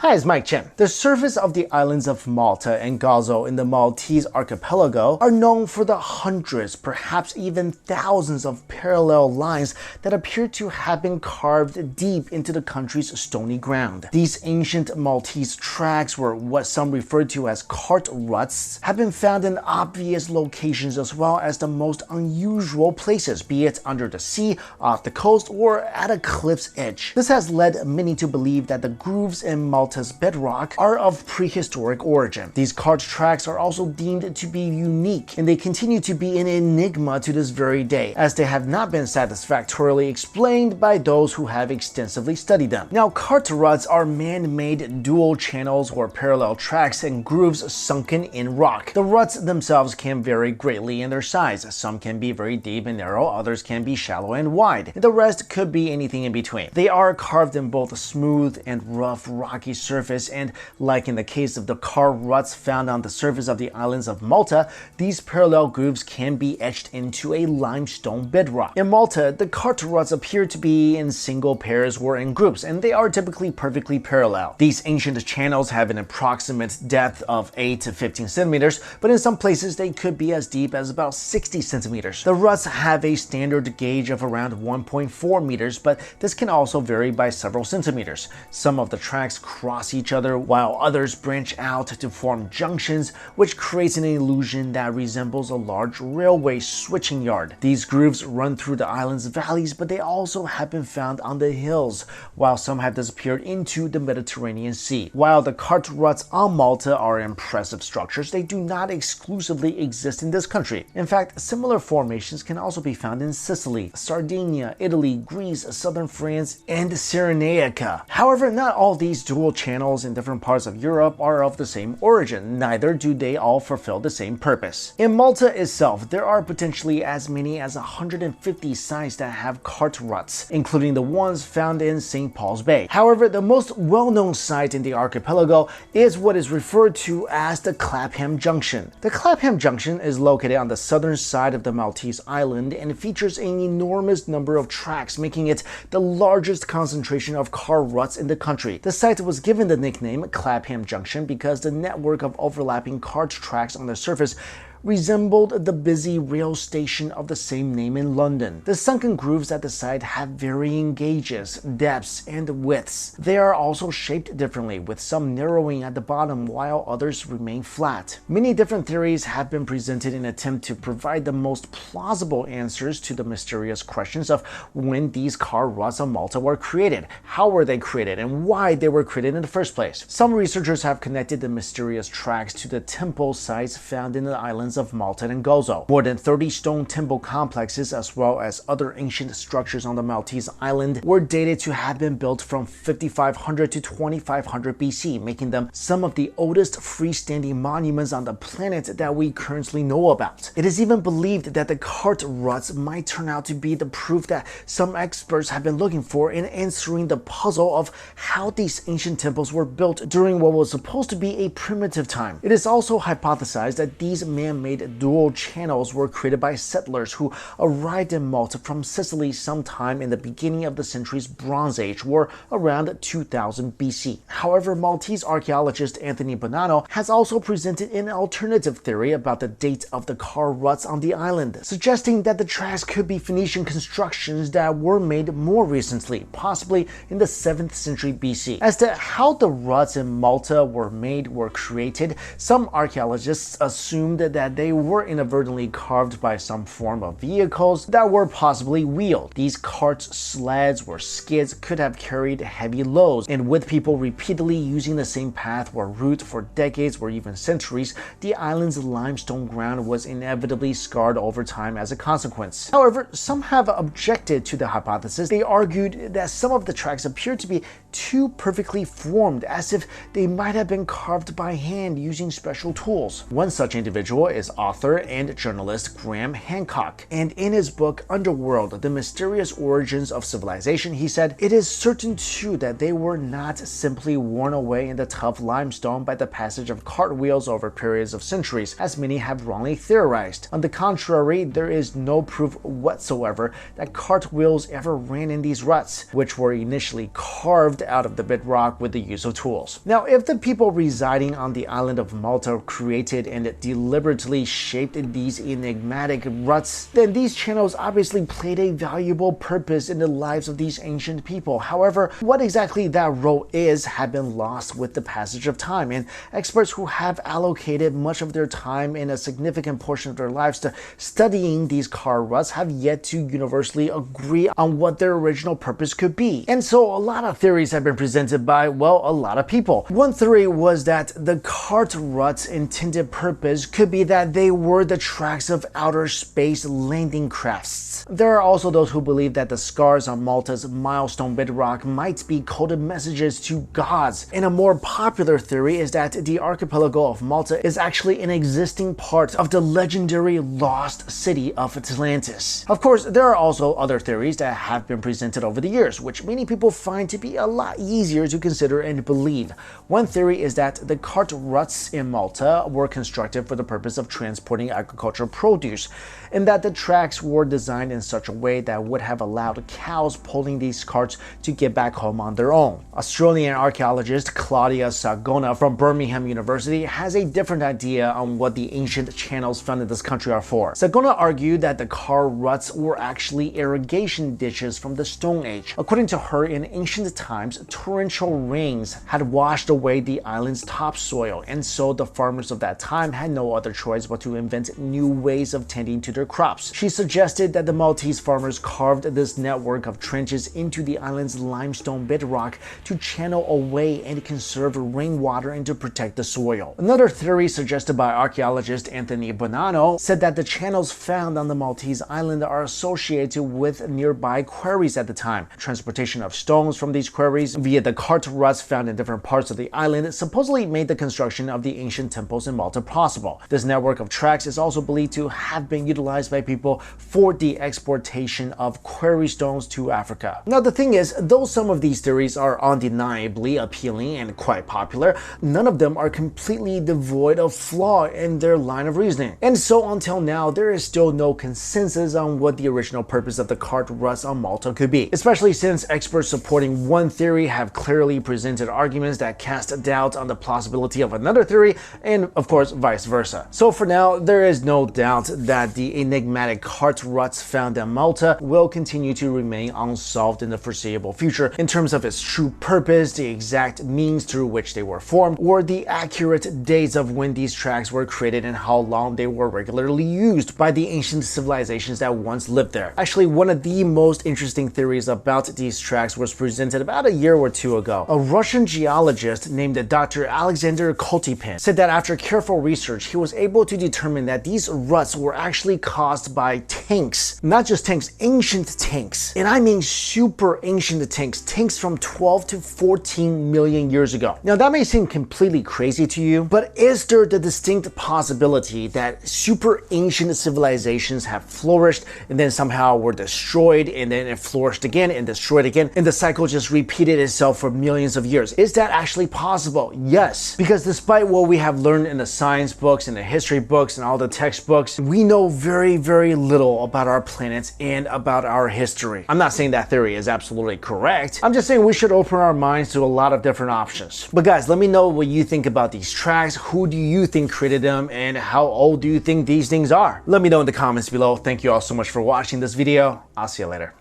Hi, it's Mikexingchen. The surface of the islands of Malta and Gozo in the Maltese archipelago are known for the hundreds, perhaps even thousands of parallel lines that appear to have been carved deep into the country's stony ground. These ancient Maltese tracks, or what some refer to as cart ruts, have been found in obvious locations as well as the most unusual places, be it under the sea, off the coast, or at a cliff's edge. This has led many to believe that the grooves in Malta's bedrock are of prehistoric origin. These cart tracks are also deemed to be unique, and they continue to be an enigma to this very day, as they have not been satisfactorily explained by those who have extensively studied them. Now, cart ruts are man-made dual channels or parallel tracks and grooves sunken in rock. The ruts themselves can vary greatly in their size. Some can be very deep and narrow, others can be shallow and wide, and the rest could be anything in between. They are carved in both a smooth and rough rocky surface, and like in the case of the cart ruts found on the surface of the islands of Malta, these parallel grooves can be etched into a limestone bedrock. In Malta, the cart ruts appear to be in single pairs or in groups, and they are typically perfectly parallel. These ancient channels have an approximate depth of 8 to 15 centimeters, but in some places they could be as deep as about 60 centimeters. The ruts have a standard gauge of around 1.4 meters, but this can also vary by several centimeters. Some of the tracks cross each other, while others branch out to form junctions, which creates an illusion that resembles a large railway switching yard. These grooves run through the island's valleys, but they also have been found on the hills, while some have disappeared into the Mediterranean Sea. While the cart ruts on Malta are impressive structures, they do not exclusively exist in this country. In fact, similar formations can also be found in Sicily, Sardinia, Italy, Greece, southern France, and Cyrenaica. However, not all these dual channels in different parts of Europe are of the same origin, neither do they all fulfill the same purpose. In Malta itself, there are potentially as many as 150 sites that have cart ruts, including the ones found in St. Paul's Bay. However, the most well-known site in the archipelago is what is referred to as the Clapham Junction. The Clapham Junction is located on the southern side of the Maltese island and features an enormous number of tracks, making it the largest concentration of cart ruts in the country. The site was given the nickname Clapham Junction because the network of overlapping cart tracks on the surface resembled the busy rail station of the same name in London. The sunken grooves at the site have varying gauges, depths, and widths. They are also shaped differently, with some narrowing at the bottom while others remain flat. Many different theories have been presented in an attempt to provide the most plausible answers to the mysterious questions of when these cart ruts on Malta were created, how were they created, and why they were created in the first place. Some researchers have connected the mysterious tracks to the temple sites found in the islands of Malta and Gozo. More than 30 stone temple complexes, as well as other ancient structures on the Maltese island, were dated to have been built from 5500 to 2500 BC, making them some of the oldest freestanding monuments on the planet that we currently know about. It is even believed that the cart ruts might turn out to be the proof that some experts have been looking for in answering the puzzle of how these ancient temples were built during what was supposed to be a primitive time. It is also hypothesized that these man-made dual channels were created by settlers who arrived in Malta from Sicily sometime in the beginning of the century's Bronze Age, or around 2000 BC. However, Maltese archaeologist Anthony Bonanno has also presented an alternative theory about the date of the cart ruts on the island, suggesting that the tracks could be Phoenician constructions that were made more recently, possibly in the 7th century BC. As to how the ruts in Malta were created, some archaeologists assumed that they were inadvertently carved by some form of vehicles that were possibly wheeled. These carts, sleds, or skids could have carried heavy loads, and with people repeatedly using the same path or route for decades or even centuries, the island's limestone ground was inevitably scarred over time as a consequence. However, some have objected to the hypothesis. They argued that some of the tracks appear to be too perfectly formed, as if they might have been carved by hand using special tools. One such individual is author and journalist Graham Hancock. And in his book Underworld, The Mysterious Origins of Civilization, he said, "It is certain too that they were not simply worn away in the tough limestone by the passage of cartwheels over periods of centuries, as many have wrongly theorized. On the contrary, there is no proof whatsoever that cartwheels ever ran in these ruts, which were initially carved out of the bedrock with the use of tools." Now, if the people residing on the island of Malta created and deliberately shaped these enigmatic ruts, then these channels obviously played a valuable purpose in the lives of these ancient people. However, what exactly that role is had been lost with the passage of time, and experts who have allocated much of their time and a significant portion of their lives to studying these car ruts have yet to universally agree on what their original purpose could be. And so a lot of theories have been presented by, well, a lot of people. One theory was that the cart ruts' intended purpose could be that they were the tracks of outer space landing crafts. There are also those who believe that the scars on Malta's milestone bedrock might be coded messages to gods. And a more popular theory is that the archipelago of Malta is actually an existing part of the legendary lost city of Atlantis. Of course, there are also other theories that have been presented over the years, which many people find to be a lot easier to consider and believe. One theory is that the cart ruts in Malta were constructed for the purpose of transporting agricultural produce, and that the tracks were designed in such a way that would have allowed cows pulling these carts to get back home on their own. Australian archaeologist Claudia Sagona from Birmingham University has a different idea on what the ancient channels found in this country are for. Sagona argued that the car ruts were actually irrigation ditches from the Stone Age. According to her, in ancient times, torrential rains had washed away the island's topsoil, and so the farmers of that time had no other choice but to invent new ways of tending to their crops. She suggested that the Maltese farmers carved this network of trenches into the island's limestone bedrock to channel away and conserve rainwater and to protect the soil. Another theory suggested by archaeologist Anthony Bonanno said that the channels found on the Maltese island are associated with nearby quarries at the time. Transportation of stones from these quarries via the cart ruts found in different parts of the island supposedly made the construction of the ancient temples in Malta possible. This network of tracks is also believed to have been utilized by people for the exportation of quarry stones to Africa. Now, the thing is, though some of these theories are undeniably appealing and quite popular, none of them are completely devoid of flaw in their line of reasoning. And so until now, there is still no consensus on what the original purpose of the cart ruts on Malta could be, especially since experts supporting one theory have clearly presented arguments that cast doubt on the plausibility of another theory, and of course vice versa. So for now, there is no doubt that the enigmatic cart ruts found in Malta will continue to remain unsolved in the foreseeable future in terms of its true purpose, the exact means through which they were formed, or the accurate dates of when these tracks were created and how long they were regularly used by the ancient civilizations that once lived there. Actually, one of the most interesting theories about these tracks was presented about a year or two ago. A Russian geologist named Dr. Alexander Koltipin said that after careful research, he was able to determine that these ruts were actually caused by tanks. Not just tanks, ancient tanks. And I mean super ancient tanks. Tanks from 12 to 14 million years ago. Now that may seem completely crazy to you, but is there the distinct possibility that super ancient civilizations have flourished and then somehow were destroyed and then it flourished again and destroyed again and the cycle just repeated itself for millions of years? Is that actually possible? Yes. Because despite what we have learned in the science books and the history books and all the textbooks, we know very, very little about our planet and about our history. I'm not saying that theory is absolutely correct. I'm just saying we should open our minds to a lot of different options. But guys, let me know what you think about these tracks. Who do you think created them and how old do you think these things are? Let me know in the comments below. Thank you all so much for watching this video. I'll see you later.